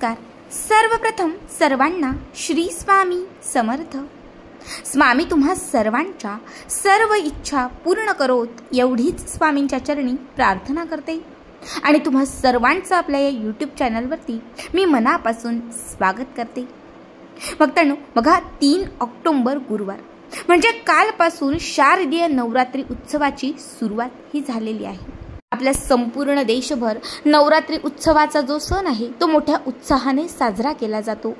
नमस्कार। सर्वप्रथम सर्वांना श्री स्वामी समर्थ। स्वामी तुम्हा सर्वांच्या सर्व इच्छा पूर्ण करोत एवढीच स्वामींच्या चरणी प्रार्थना करते आणि तुम्हा सर्वांचं आपल्या या यूट्यूब चॅनलवरती मी मनापासून स्वागत करते। भक्तांनो, बघा 3 ऑक्टोबर गुरुवार म्हणजे कालपासून शारदीय नवरात्री उत्सवाची सुरुवात ही झालेली आहे। आपल्या संपूर्ण देशभर नवरात्री उत्सवाचा जो सण आहे तो मोठ्या उत्साहाने साजरा केला जातो।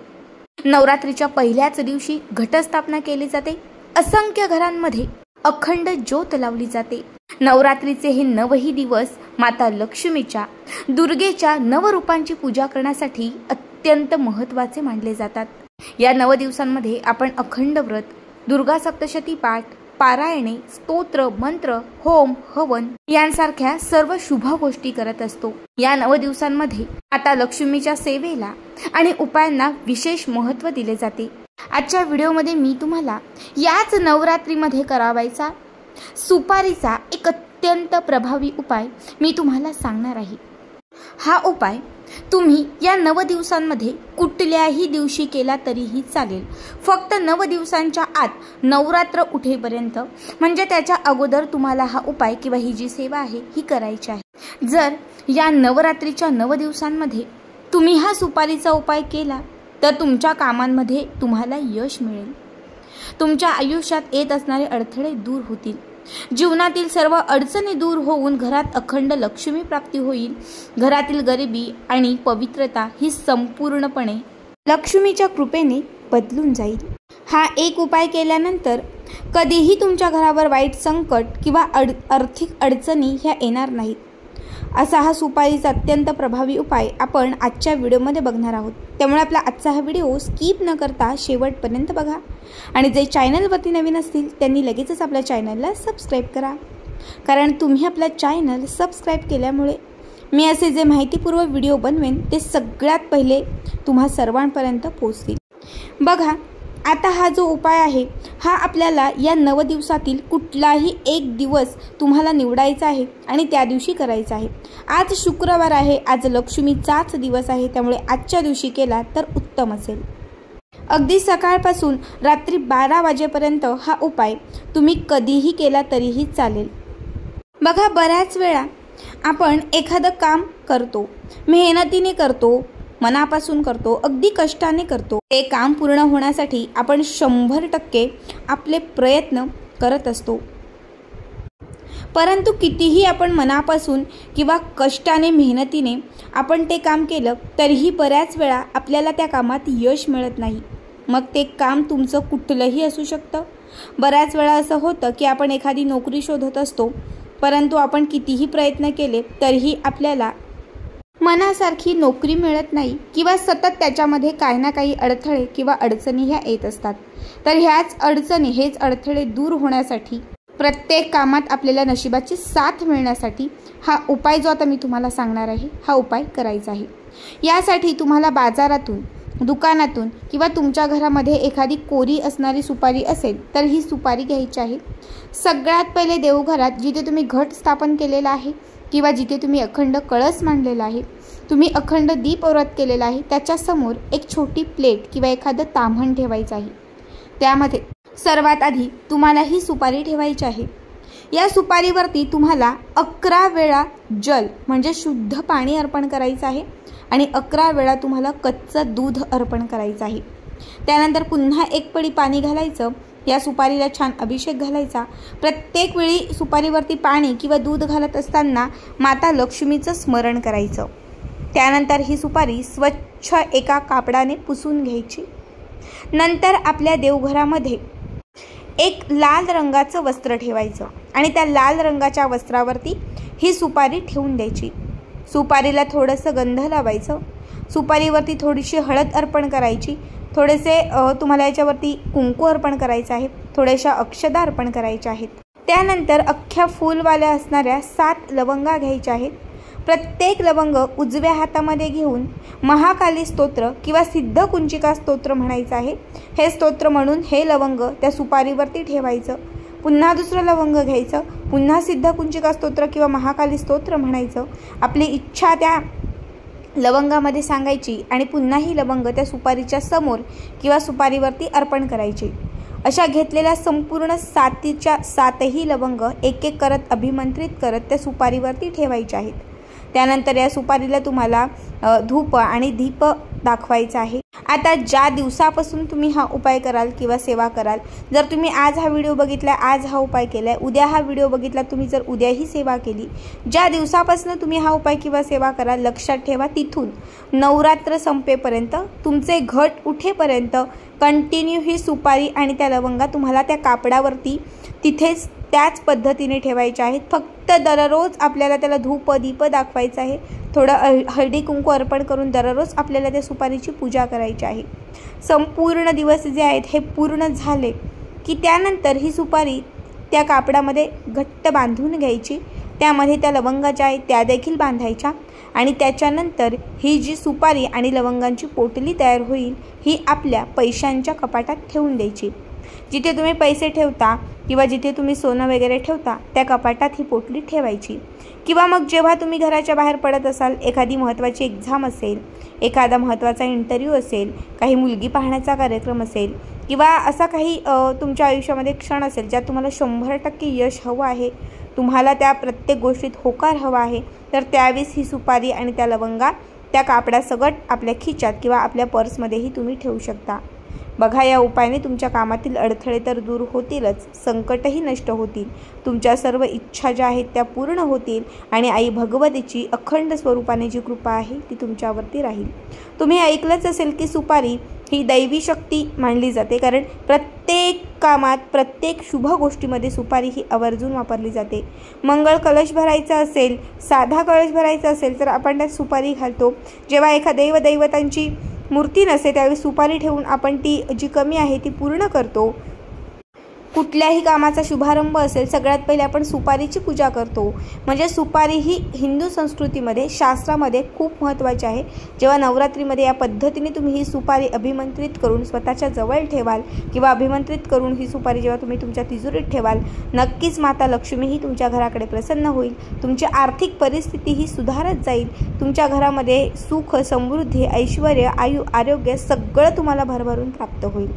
नवरात्रीच्या पहिल्याच दिवशी घटस्थापना केली जाते। असंख्य घरांमध्ये अखंड ज्योत लावली जाते। नवरात्रीचे हे 9ही दिवस माता लक्ष्मीच्या, दुर्गेच्या नवरूपांची पूजा करण्यासाठी अत्यंत महत्त्वाचे मानले जातात। या 9 दिवसांमध्ये आपण अखंड व्रत, दुर्गा सप्तशती पाठ, पारायणे, स्तोत्र, मंत्र, होम, हवन यांसारख्या सर्व शुभ गोष्टी करत असतो। या 9 दिवसांमध्ये आता लक्ष्मीच्या सेवेला आणि उपायांना विशेष महत्त्व दिले जाते। आजच्या व्हिडिओमध्ये मी तुम्हाला याच नवरात्रीमध्ये करावायचा सुपारीचा एक अत्यंत प्रभावी उपाय मी तुम्हाला सांगणार आहे। हा उपाय तुम्ही या 9 दिवसांमध्ये कुठल्याही दिवशी केला तरीही चालेल। फक्त 9 दिवसांच्या आत नवरात्र उठेपर्यंत म्हणजे त्याच्या अगोदर तुम्हाला हा उपाय किंवा ही जी सेवा आहे ही करायची आहे। जर या नवरात्रीच्या 9 दिवसांमध्ये तुम्ही हा सुपारीचा उपाय केला तर तुमच्या कामांमध्ये तुम्हाला यश मिळेल। तुमच्या आयुष्यात येत असणारे अडथळे दूर होतील। जीवनातील सर्व अडचणी दूर होऊन घरात अखंड लक्ष्मी प्राप्ती होईल। घरातील गरिबी आणि पवित्रता ही संपूर्णपणे लक्ष्मीच्या कृपेने बदलून जाईल। हा एक उपाय केल्यानंतर कधीही तुमच्या घरावर वाईट संकट किंवा आर्थिक अडचणी ह्या येणार नाहीत। असा हा सुपारीचा अत्यंत प्रभावी उपाय आपण आजच्या व्हिडिओमध्ये बघणार आहोत। त्यामुळे आपला आजचा हा व्हिडिओ स्किप न करता शेवटपर्यंत बघा आणि जे चॅनलवरती नवीन असतील त्यांनी लगेचच आपल्या चॅनलला सबस्क्राईब करा, कारण तुम्ही आपला चॅनल सबस्क्राईब केल्यामुळे मी असे जे माहितीपूर्ण व्हिडिओ बनवेन ते सगळ्यात पहिले तुम्हा सर्वांपर्यंत पोहोचतील। बघा, आता हा जो उपाय आहे हा आपल्याला या 9 दिवसातील कुठलाही एक दिवस तुम्हाला निवडायचा आहे आणि त्या दिवशी करायचा आहे। आज शुक्रवार आहे, आज लक्ष्मीचाच दिवस आहे, त्यामुळे आजच्या दिवशी केला तर उत्तम असेल। अगदी सकाळपासून रात्री 12 वाजेपर्यंत हा उपाय तुम्ही कधीही केला तरीही चालेल। बघा, बऱ्याच वेळा आपण एखादं काम करतो, मेहनतीने करतो, मनापासून करतो, अगदी कष्टाने करतो। ते काम पूर्ण होण्यासाठी आपण 100% आपले प्रयत्न करत असतो, परंतु कितीही आपण मनापासून किंवा कष्टाने, मेहनतीने आपण ते काम केलं तरीही बऱ्याच वेळा आपल्याला त्या कामात यश मिळत नाही। मग ते काम तुमचं कुठलंही असू शकतं। बऱ्याच वेळा असं होतं की आपण एखादी नोकरी शोधत असतो, परंतु आपण कितीही प्रयत्न केले तरीही आपल्याला मनासारखी नोकरी मिळत नाही किंवा सतत त्याच्यामध्ये काही ना काही अडथळे किंवा अडचणी ह्या येत असतात। तर ह्याच अडचणी, हेच अडथळे दूर होण्यासाठी, प्रत्येक कामात आपल्याला नशिबाची साथ मिळण्यासाठी हा उपाय जो आता मी तुम्हाला सांगणार आहे हा उपाय करायचा आहे। यासाठी तुम्हाला बाजारातून, दुकानातून किंवा तुमच्या घरामध्ये एखादी कोरी असणारी सुपारी असेल तर ही सुपारी घ्यायची आहे। सगळ्यात पहिले देवघरात जिथे तुम्ही घट स्थापन केलेला आहे किंवा जिथे तुम्ही अखंड कळस मांडलेला आहे, तुम्ही अखंड दीप व्रत केलेला आहे, त्याच्यासमोर एक छोटी प्लेट किंवा एखादं ताम्हण ठेवायचं आहे। त्यामध्ये सर्वात आधी तुम्हाला ही सुपारी ठेवायची आहे। या सुपारीवरती तुम्हाला 11 वेळा जल म्हणजे शुद्ध पाणी अर्पण करायचं आहे आणि 11 वेळा तुम्हाला कच्चं दूध अर्पण करायचं आहे। त्यानंतर पुन्हा एक पळी पाणी घालायचं, या सुपारीला छान अभिषेक घालायचा। प्रत्येक वेळी सुपारीवरती पाणी किंवा दूध घालत असताना माता लक्ष्मीचं स्मरण करायचं। त्यानंतर ही सुपारी स्वच्छ एका कापडाने पुसून घ्यायची। नंतर आपल्या देवघरामध्ये एक लाल रंगाचं वस्त्र ठेवायचं आणि त्या लाल रंगाच्या वस्त्रावरती ही सुपारी ठेवून द्यायची। सुपारीला थोडंसं गंध लावायचं, सुपारीवरती थोडीशी हळद अर्पण करायची, थोडेसे तुम्हाला याच्यावरती कुंकू अर्पण करायचं आहे, थोड्याशा अक्षदा अर्पण करायच्या आहेत। त्यानंतर अख्ख्या फूलवाल्या असणाऱ्या 7 लवंगा घ्यायच्या आहेत। प्रत्येक लवंग उजव्या हातामध्ये घेऊन महाकाली स्तोत्र किंवा सिद्ध कुंचिका स्तोत्र म्हणायचं आहे। हे स्तोत्र म्हणून हे लवंग त्या सुपारीवरती ठेवायचं। पुन्हा दुसरं लवंग घ्यायचं, पुन्हा सिद्ध कुंचिका स्तोत्र किंवा महाकाली स्तोत्र म्हणायचं। आपली इच्छा त्या लवंगामध्ये सांगायची आणि पुन्हा ही लवंग त्या सुपारीच्या समोर किंवा सुपारीवरती अर्पण करायची। अशा घेतलेल्या संपूर्ण 7च्या 7ही लवंग एक एक करत अभिमंत्रित करत त्या सुपारीवरती ठेवायच्या आहेत। त्यानंतर या सुपारीला तुम्हाला धूप आणि दीप दाखवायचा आहे। आता ज्या दिवसापासून तुम्ही हा उपाय कराल किंवा सेवा कराल, जर तुम्ही आज हा व्हिडिओ बघितला, आज हा उपाय केलाय, उद्या हा व्हिडिओ बघितला, तुम्ही जर उद्याही सेवा केली, ज्या दिवसापासून तुम्ही हा उपाय किंवा सेवा कराल, लक्षात ठेवा तिथून नवरात्र संपेपर्यंत, तुमचे घट उठेपर्यंत कंटिन्यू ही सुपारी आणि त्या लवंगा तुम्हाला त्या कापडावरती तिथेच त्याच पद्धतीने ठेवायच्या आहेत। फक्त दररोज आपल्याला त्याला धूप दीप दाखवायचं आहे, थोडं हळदी कुंकू अर्पण करून दररोज आपल्याला त्या सुपारीची पूजा करायची आहे। संपूर्ण दिवस जे आहेत हे पूर्ण झाले की त्यानंतर ही सुपारी त्या कापडामध्ये घट्ट बांधून घ्यायची, त्यामध्ये त्या लवंगा ज्या आहेत त्या देखील बांधायच्या आणि त्याच्यानंतर ही जी सुपारी आणि लवंगांची पोटली तयार होईल ही आपल्या पैशांच्या कपाटात ठेवून द्यायची। जिथे तुम्ही पैसे ठेवता किंवा जिथे तुम्ही सोनं वगैरे ठेवता त्या कपाटात ही पोटली ठेवायची। किंवा मग जेव्हा तुम्ही घराच्या बाहेर पडत असाल, एखादी महत्त्वाची एक्झाम असेल, एखादा महत्त्वाचा इंटरव्ह्यू असेल, काही मुलगी पाहण्याचा कार्यक्रम असेल किंवा असा काही तुमच्या आयुष्यामध्ये क्षण असेल ज्यात तुम्हाला 100% यश हवं आहे, तुम्हाला त्या प्रत्येक गोष्टीत होकार हवा आहे, तर त्यावेळेस ही सुपारी आणि त्या लवंगा त्या कापडासकट आपल्या खिशात किंवा आपल्या पर्समध्येही तुम्ही ठेवू शकता। बघा, या उपायाने तुमच्या कामातील अडथळे तर दूर होतीलच, संकटही नष्ट होतील, तुमच्या सर्व इच्छा ज्या आहेत त्या पूर्ण होतील आणि आई भगवतीची अखंड स्वरूपाने जी कृपा आहे ती तुमच्यावरती राहील। तुम्ही ऐकलंच असेल की सुपारी ही दैवी शक्ती मानली जाते, कारण प्रत्येक कामात प्रत्येक शुभ गोष्टीमध्ये सुपारी ही आवर्जून वापरली जाते। मंगळ कलश भरायचा असेल, साधा कलश भरायचा असेल तर आपण त्यात सुपारी घालतो। जेव्हा एखाद्या दैवतांची मूर्ती नसते त्यावेळी सुपारी ठेवून आपण ती जी कमी आहे ती पूर्ण करतो। कुठल्याही कामाचा शुभारंभ असेल, सगळ्यात पहिले आपण सुपारीची पूजा करतो। म्हणजे सुपारी ही हिंदू संस्कृतीमध्ये, शास्त्रामध्ये खूप महत्त्वाची आहे। जेव्हा नवरात्रीमध्ये या पद्धतीने तुम्ही ही सुपारी अभिमंत्रित करून स्वतःच्या जवळ ठेवाल किंवा अभिमंत्रित करून ही सुपारी जेव्हा तुम्ही तुमच्या तिजोरीत ठेवाल, नक्कीच माता लक्ष्मी ही तुमच्या घराकडे प्रसन्न होईल, तुमची आर्थिक परिस्थिती ही सुधारत जाईल, तुमच्या घरामध्ये सुख, समृद्धी, ऐश्वर, आयु, आरोग्य सगळं तुम्हाला भरभरून प्राप्त होईल।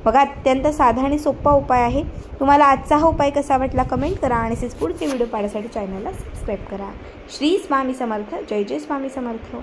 बघा, अत्यंत साधा आणि सोपा उपाय आहे। तुम्हाला आजचा हा उपाय कसा वाटला कमेंट करा आणि असेच पुढचे व्हिडिओ पाहण्यासाठी चॅनलला सबस्क्राईब करा। श्री स्वामी समर्थ। जय जय स्वामी समर्थ।